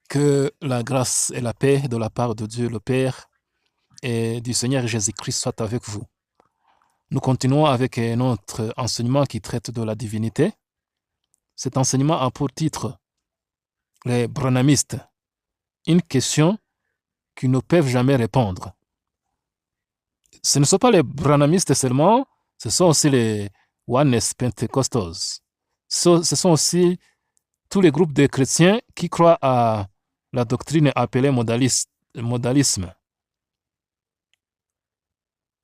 Que la grâce et la paix de la part de Dieu le Père et du Seigneur Jésus-Christ soient avec vous. Nous continuons avec notre enseignement qui traite de la divinité. Cet enseignement a pour titre les branhamistes, une question qu'ils ne peuvent jamais répondre. Ce ne sont pas les branhamistes seulement, ce sont aussi les Oneness Pentecostals. Ce sont aussi tous les groupes de chrétiens qui croient à la doctrine appelée modalisme.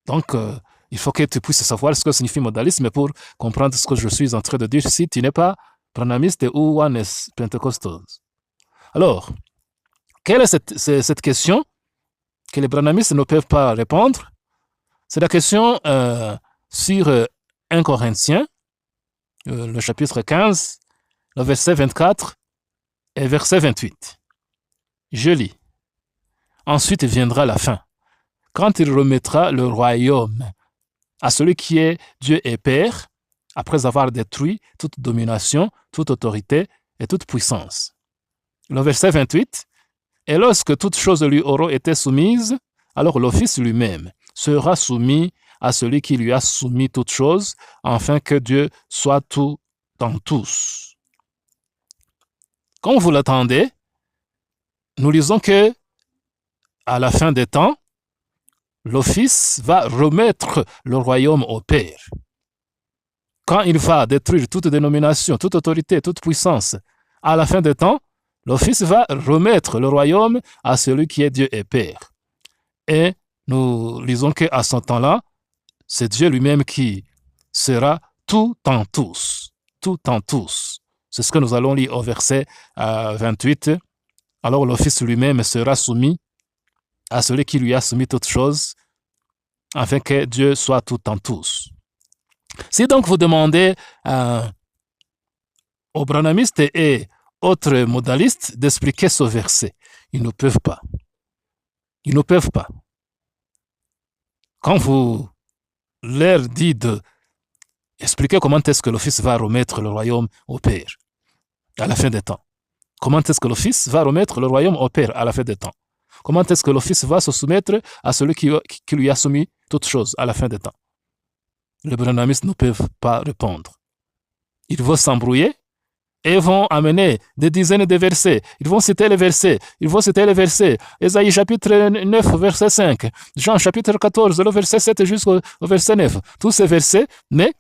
Donc, il faut que tu puisses savoir ce que signifie modalisme pour comprendre ce que je suis en train de dire si tu n'es pas branhamiste ou Oneness Pentecostal. Alors, quelle est cette question que les branhamistes ne peuvent pas répondre? C'est la question sur 1 Corinthiens, le chapitre 15, le verset 24 et verset 28. Je lis. Ensuite viendra la fin, quand il remettra le royaume à celui qui est Dieu et Père, après avoir détruit toute domination, toute autorité et toute puissance. Le verset 28. Et lorsque toutes choses lui auront été soumises, alors le Fils lui-même sera soumis à celui qui lui a soumis toutes choses, afin que Dieu soit tout dans tous. Comme vous l'attendez, nous lisons que à la fin des temps, le Fils va remettre le royaume au Père. Quand il va détruire toute dénomination, toute autorité, toute puissance, à la fin des temps, le Fils va remettre le royaume à celui qui est Dieu et Père. Et nous lisons qu'à ce temps-là, c'est Dieu lui-même qui sera tout en tous. Tout en tous. C'est ce que nous allons lire au verset 28. Alors le Fils lui-même sera soumis à celui qui lui a soumis toutes choses, afin que Dieu soit tout en tous. Si donc vous demandez aux branhamistes et autres modalistes d'expliquer ce verset, ils ne peuvent pas. Ils ne peuvent pas. Quand vous leur dites d'expliquer comment est-ce que le Fils va remettre le royaume au Père à la fin des temps, comment est-ce que le Fils va remettre le royaume au Père à la fin des temps, comment est-ce que le Fils va se soumettre à celui qui lui a soumis toutes choses à la fin des temps, les branhamistes ne peuvent pas répondre. Ils vont s'embrouiller et vont amener des dizaines de versets. Ils vont citer les versets. Ésaïe chapitre 9, verset 5. Jean chapitre 14, le verset 7 jusqu'au verset 9. Tous ces versets, mais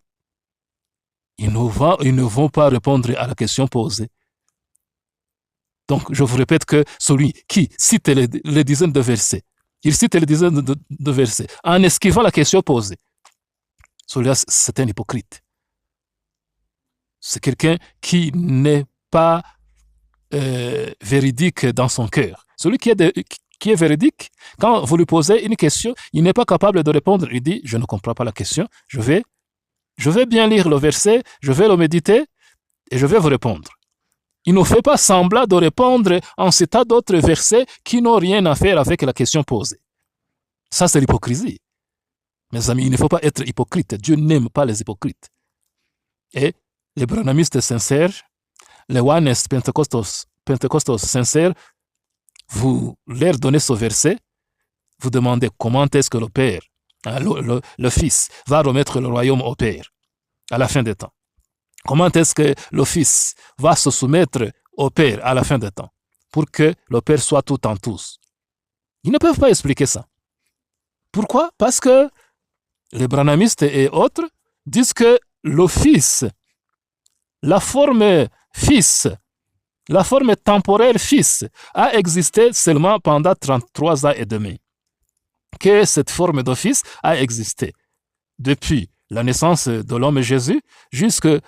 ils ne vont pas répondre à la question posée. Donc, je vous répète que celui qui cite les dizaines de versets, il cite les dizaines de versets en esquivant la question posée. Celui-là, c'est un hypocrite. C'est quelqu'un qui n'est pas véridique dans son cœur. Celui qui est véridique, quand vous lui posez une question, il n'est pas capable de répondre. Il dit, je ne comprends pas la question, je vais bien lire le verset, je vais le méditer et je vais vous répondre. Il ne fait pas semblant de répondre en citant d'autres versets qui n'ont rien à faire avec la question posée. Ça, c'est l'hypocrisie. Mes amis, il ne faut pas être hypocrite. Dieu n'aime pas les hypocrites. Et les branhamistes sincères, les Oneness Pentecostals sincères, vous leur donnez ce verset, vous demandez comment est-ce que le Père, le Fils, va remettre le royaume au Père à la fin des temps. Comment est-ce que le Fils va se soumettre au Père à la fin des temps pour que le Père soit tout en tous? Ils ne peuvent pas expliquer ça. Pourquoi? Parce que les branhamistes et autres disent que le Fils, la forme Fils, la forme temporelle Fils, a existé seulement pendant 33 ans et demi. Que cette forme de Fils a existé depuis la naissance de l'homme Jésus jusqu'à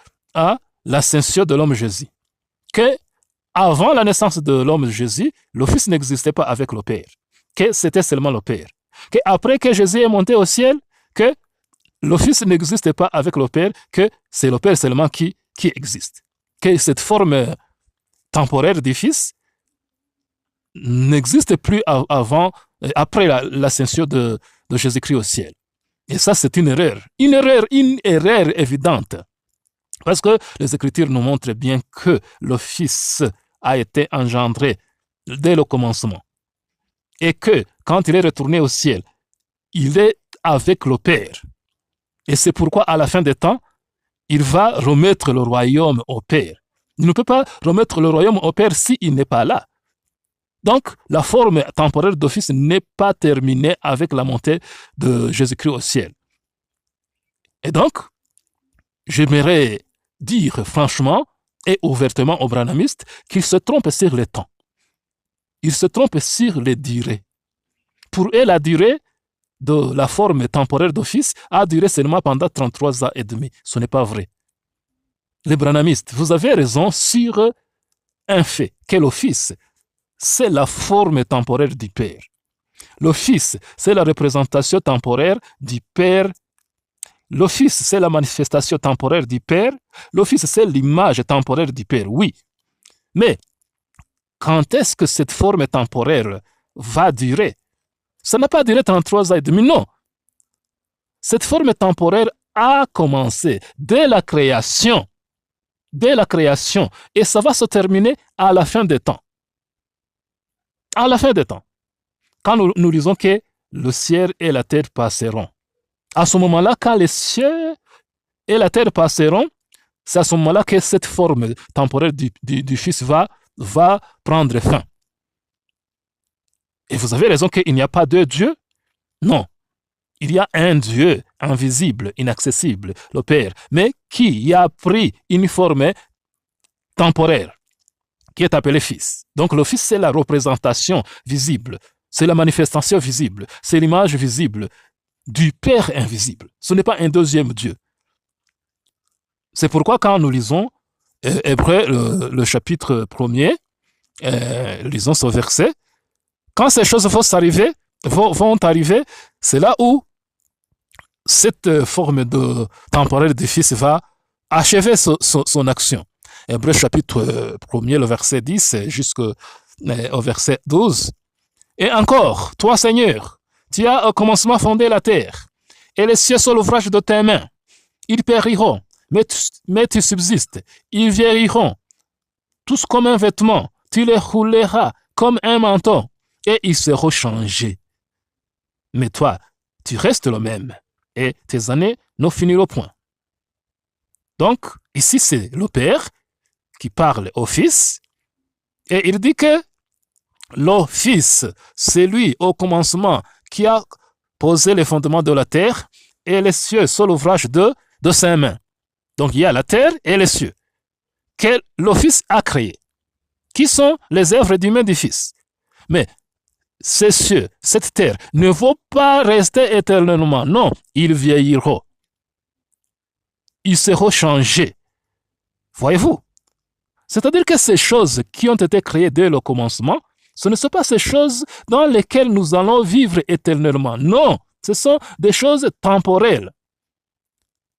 l'ascension de l'homme Jésus. Que avant la naissance de l'homme Jésus, le Fils n'existait pas avec le Père. Que c'était seulement le Père. Que après que Jésus est monté au ciel, que le Fils n'existe pas avec le Père, que c'est le Père seulement qui existe. Que cette forme temporaire du Fils n'existe plus après l'ascension de Jésus-Christ au ciel. Et ça, c'est une erreur évidente. Parce que les Écritures nous montrent bien que le Fils a été engendré dès le commencement. Et que, quand il est retourné au ciel, il est avec le Père. Et c'est pourquoi, à la fin des temps, il va remettre le royaume au Père. Il ne peut pas remettre le royaume au Père s'il n'est pas là. Donc, la forme temporaire d'office n'est pas terminée avec la montée de Jésus-Christ au ciel. Et donc, j'aimerais dire franchement et ouvertement aux branhamistes qu'ils se trompent sur les temps. Ils se trompent sur les durées. Pour eux, la durée de la forme temporaire d'office a duré seulement pendant 33 ans et demi. Ce n'est pas vrai. Les branhamistes, vous avez raison sur un fait, que l'office, c'est la forme temporaire du Père. L'office, c'est la représentation temporaire du Père. L'office, c'est la manifestation temporaire du Père. L'office, c'est l'image temporaire du Père, oui. Mais quand est-ce que cette forme temporaire va durer? Ça n'a pas duré 33 ans et demi, non. Cette forme temporaire a commencé dès la création. Dès la création. Et ça va se terminer à la fin des temps. À la fin des temps. Quand nous disons que le ciel et la terre passeront. À ce moment-là, quand les cieux et la terre passeront, c'est à ce moment-là que cette forme temporaire du Fils va prendre fin. Et vous avez raison qu'il n'y a pas deux dieux. Non. Il y a un Dieu invisible, inaccessible, le Père, mais qui a pris une forme temporaire, qui est appelé Fils. Donc le Fils, c'est la représentation visible, c'est la manifestation visible, c'est l'image visible du Père invisible. Ce n'est pas un deuxième Dieu. C'est pourquoi quand nous lisons Hébreux, le chapitre 1er, lisons ce verset, quand ces choses vont arriver, c'est là où cette forme temporaire du Fils va achever son action. Hébreux chapitre 1er, le verset 10 jusqu'au verset 12. Et encore, toi Seigneur, tu as au commencement fondé la terre, et les cieux sont l'ouvrage de tes mains. Ils périront, mais tu subsistes. Ils vieilliront, tous comme un vêtement. Tu les rouleras comme un manteau, et ils seront changés. Mais toi, tu restes le même, et tes années ne finiront point. Donc, ici, c'est le Père qui parle au Fils, et il dit que le Fils, c'est lui au commencement qui a posé les fondements de la terre, et les cieux sont l'ouvrage de ses mains. Donc, il y a la terre et les cieux que le Fils a créés, qui sont les œuvres du main du Fils. Mais ces cieux, cette terre, ne vont pas rester éternellement. Non, ils vieilliront. Ils seront changés. Voyez-vous? C'est-à-dire que ces choses qui ont été créées dès le commencement, ce ne sont pas ces choses dans lesquelles nous allons vivre éternellement. Non, ce sont des choses temporelles.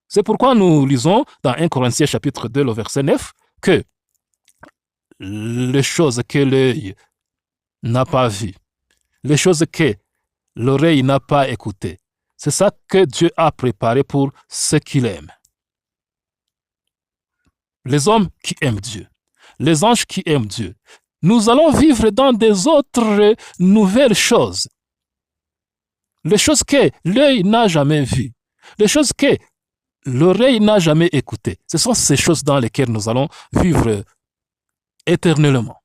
C'est pourquoi nous lisons dans 1 Corinthiens chapitre 2, le verset 9, que les choses que l'œil n'a pas vues, les choses que l'oreille n'a pas écoutées, c'est ça que Dieu a préparé pour ceux qui l'aiment. Les hommes qui aiment Dieu, les anges qui aiment Dieu. Nous allons vivre dans des autres nouvelles choses. Les choses que l'œil n'a jamais vues, les choses que l'oreille n'a jamais écoutées. Ce sont ces choses dans lesquelles nous allons vivre éternellement.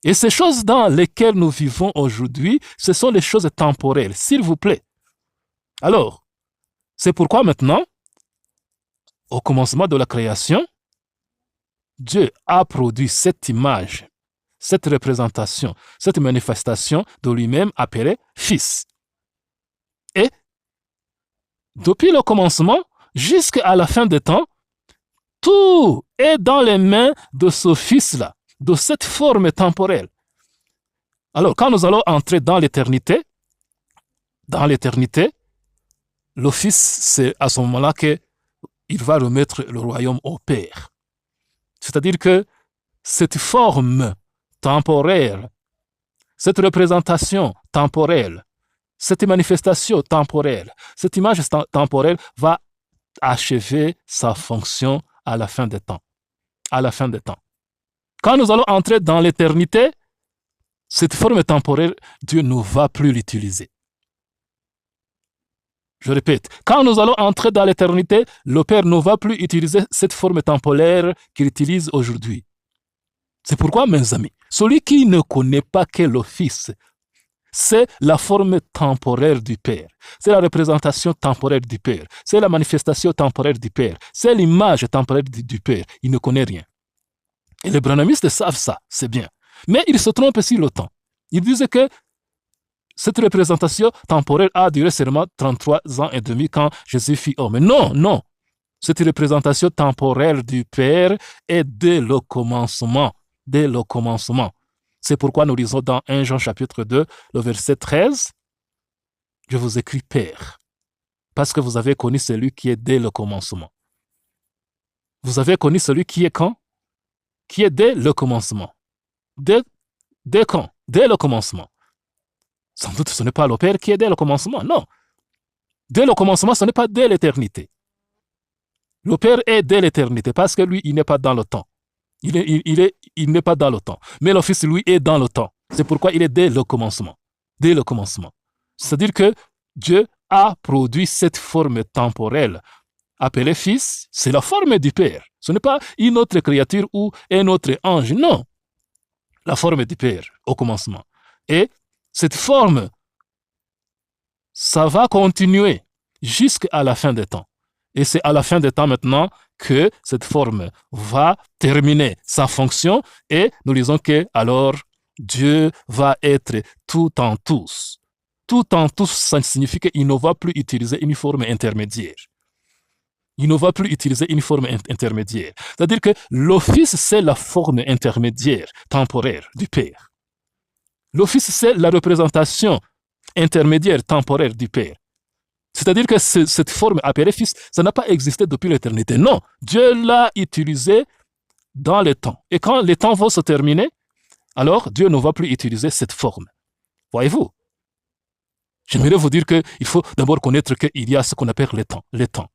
Et ces choses dans lesquelles nous vivons aujourd'hui, ce sont les choses temporelles, s'il vous plaît. Alors, c'est pourquoi maintenant, au commencement de la création, Dieu a produit cette image, cette représentation, cette manifestation de lui-même appelée Fils. Et depuis le commencement jusqu'à la fin des temps, tout est dans les mains de ce Fils-là, de cette forme temporelle. Alors, quand nous allons entrer dans l'éternité, le Fils, c'est à ce moment-là qu'il va remettre le royaume au Père. C'est-à-dire que cette forme temporaire, cette représentation temporelle, cette manifestation temporelle, cette image temporelle va achever sa fonction à la fin des temps. À la fin des temps. Quand nous allons entrer dans l'éternité, cette forme temporaire, Dieu ne va plus l'utiliser. Je répète, quand nous allons entrer dans l'éternité, le Père ne va plus utiliser cette forme temporaire qu'il utilise aujourd'hui. C'est pourquoi, mes amis, celui qui ne connaît pas que le Fils, c'est la forme temporaire du Père. C'est la représentation temporaire du Père. C'est la manifestation temporaire du Père. C'est l'image temporaire du Père. Il ne connaît rien. Et les branhamistes savent ça, c'est bien. Mais ils se trompent sur le temps. Ils disent que cette représentation temporaire a duré seulement 33 ans et demi quand Jésus fit homme. Non, non. Cette représentation temporaire du Père est dès le commencement. Dès le commencement. C'est pourquoi nous lisons dans 1 Jean chapitre 2, le verset 13, « Je vous écris Père, parce que vous avez connu celui qui est dès le commencement. » Vous avez connu celui qui est quand? Qui est dès le commencement. Dès quand? Dès le commencement. Sans doute, ce n'est pas le Père qui est dès le commencement, non. Dès le commencement, ce n'est pas dès l'éternité. Le Père est dès l'éternité parce que lui, il n'est pas dans le temps. Il n'est pas dans le temps. Mais le Fils, lui, est dans le temps. C'est pourquoi il est dès le commencement. Dès le commencement. C'est-à-dire que Dieu a produit cette forme temporelle appelée Fils. C'est la forme du Père. Ce n'est pas une autre créature ou un autre ange. Non. La forme du Père au commencement. Et cette forme, ça va continuer jusqu'à la fin des temps. Et c'est à la fin des temps maintenant que cette forme va terminer sa fonction et nous disons que alors Dieu va être tout en tous. Tout en tous, ça signifie qu'il ne va plus utiliser une forme intermédiaire. Il ne va plus utiliser une forme intermédiaire. C'est-à-dire que le Fils, c'est la forme intermédiaire, temporaire du Père. Le Fils, c'est la représentation intermédiaire, temporaire du Père. C'est-à-dire que cette forme appelée Fils, ça n'a pas existé depuis l'éternité. Non, Dieu l'a utilisé dans le temps. Et quand les temps vont se terminer, alors Dieu ne va plus utiliser cette forme. Voyez-vous? J'aimerais vous dire qu'il faut d'abord connaître qu'il y a ce qu'on appelle les temps. Les temps.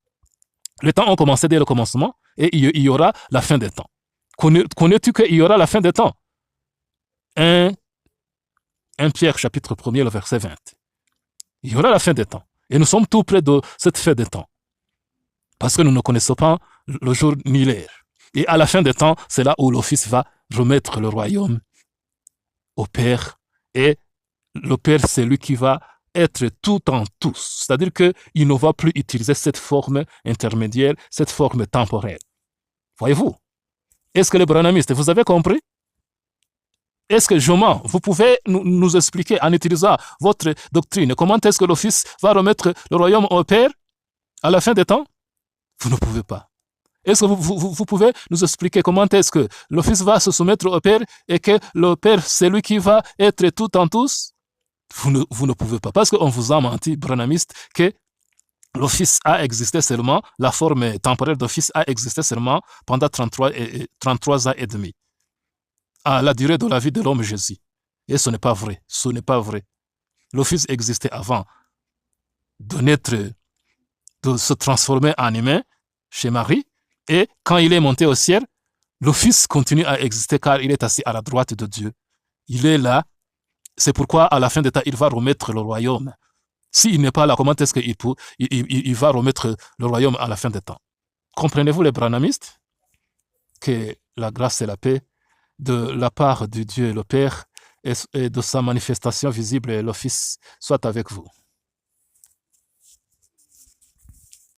Les temps ont commencé dès le commencement et il y aura la fin des temps. Connais-tu qu'il y aura la fin des temps? 1 Pierre chapitre 1er, le verset 20. Il y aura la fin des temps. Et nous sommes tout près de cette fin des temps. Parce que nous ne connaissons pas le jour ni l'heure. Et à la fin des temps, c'est là où le Fils va remettre le royaume au Père. Et le Père, c'est lui qui va être tout en tous. C'est-à-dire qu'il ne va plus utiliser cette forme intermédiaire, cette forme temporaire. Voyez-vous? Est-ce que les branhamistes, vous avez compris? Est-ce que, Joman, vous pouvez nous expliquer en utilisant votre doctrine comment est-ce que le Fils va remettre le royaume au Père à la fin des temps? Vous ne pouvez pas. Est-ce que vous pouvez nous expliquer comment est-ce que le Fils va se soumettre au Père et que le Père, c'est lui qui va être tout en tous? Vous ne pouvez pas. Parce qu'on vous a menti, branhamiste, que le Fils a existé seulement, la forme temporaire du Fils a existé seulement pendant 33 ans et demi. À la durée de la vie de l'homme Jésus. Et ce n'est pas vrai. Ce n'est pas vrai. Le Fils existait avant de naître, de se transformer en humain chez Marie. Et quand il est monté au ciel, le Fils continue à exister car il est assis à la droite de Dieu. Il est là. C'est pourquoi à la fin des temps, il va remettre le royaume. S'il n'est pas là, comment est-ce qu'il va remettre le royaume à la fin des temps? Comprenez-vous les branhamistes? Que la grâce et la paix de la part de Dieu le Père et de sa manifestation visible, le Fils, soit avec vous.